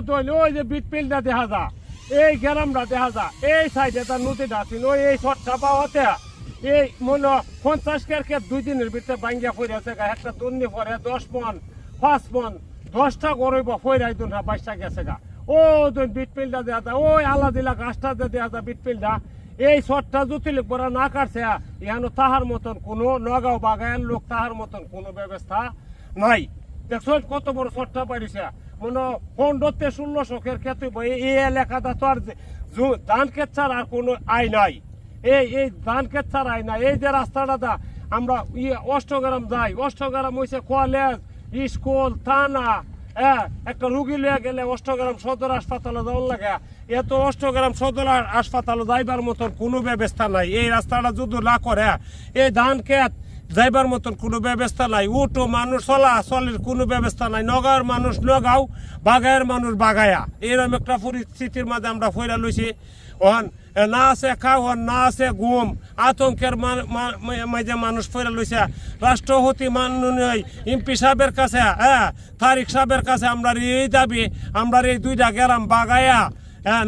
দইল ওই যে বিটপিলটা দেখা যা এই গ্রামটা দেখা যা এই সাইডে তার নদীটা আছিল ওই এই শর্টটা পাওয়াতে এই মনে 50 কেরকে 2 দিনের ভিতরে ভাঙ্গিয়া পড়েছে গা একটা দন্নি পরে 10 মন 5 মন 10টা গরইব ফইরাই দুন বাইশা গেছে গা ও দুই বিটপিলটা দেখা যা ওই আলাদিলা গাছটা দেখা যা বিটপিলটা এই শর্টটা জুতিলিক বড় না কাটছে এখানে তাহার মতন কোনো নগাঁও বাগায়ের লোক তাহার মতন কোনো ব্যবস্থা নাই দেখছো কত বড় শর্টটা পাইছে মনে 15-16 কের ক্ষেত্রে এই এলাকাটা তো আর ধান ক্ষেত ছাড়া আর কোনো আয় নাই এই ধান ক্ষেত ছাড়া আয় নাই এই যে রাস্তাটা আমরা অষ্টগ্রাম যাই অষ্টগ্রাম হয়েছে কলেজ স্কুল থানা একটা রুগী লিয়ে গেলে অষ্টগ্রাম সদর হাসপাতালে যাওয়ার লাগে এত অষ্টগ্রাম সদর হাসপাতালে যাইবার মতন কোনো ব্যবস্থা নাই এই রাস্তাটা যদি না করে এই ধান ক্ষেত যাইবার মতন কোনো ব্যবস্থা নাই উটো মানুষ চলাচলের কোনো ব্যবস্থা নাই নগাঁওয়ের মানুষ নগাঁও বাগায়ের মানুষ বাগায়া এরকম একটা পরিস্থিতির মাঝে আমরা ফইরা লইছি ওখান না আছে খাওয়ান না আছে ঘুম আতঙ্কের মাঝে মানুষ ফইরা লইছে রাষ্ট্রপতি মাননীয় এমপি সাহেবের কাছে তারিক সাহেবের কাছে আমরা এই দাবি আমরা এই 2টা গ্রাম বাগায়া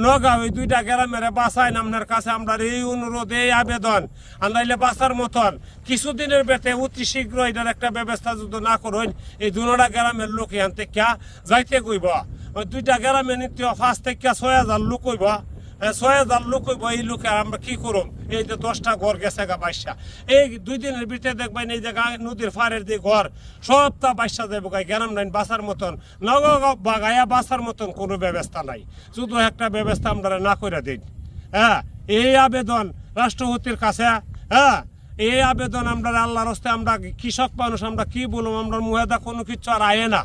নগাঁও এই 2টা গ্রামের বাসায় আপনার কাছে আমরা এই অনুরোধ এই আবেদন আনাইলে বাঁচার মতন কিছুদিনের বেতে অতি শীঘ্র এটার একটা ব্যবস্থা যদি না করেন এই 2টা গ্রামের লোক এখান থেকে যাইতে কইব ওই 2টা গ্রামে নিতে 5 থেকে 6,000 লোক কইব 6,000 লোক কইব এই লোকে আমরা কি করুম এই যে 10টা ঘর গেছে গা বাইশা এই 2 দিনের ভিতরে দেখবেন এই যে নদীর ফারের দিয়ে ঘর সবটা বাইশা যাবো গাই গ্রাম নাই বাঁচার মতন নগাঁও বাগায়া বাঁচার মতন কোনো ব্যবস্থা নাই শুধু একটা ব্যবস্থা আমরা না করে দিন এই আবেদন রাষ্ট্রপতির কাছে এই আবেদন আমরা আল্লাহর হস্তে আমরা কৃষক মানুষ আমরা কি বলবো আমরা মুহেদা কোনো কিছু আর আয়ে না।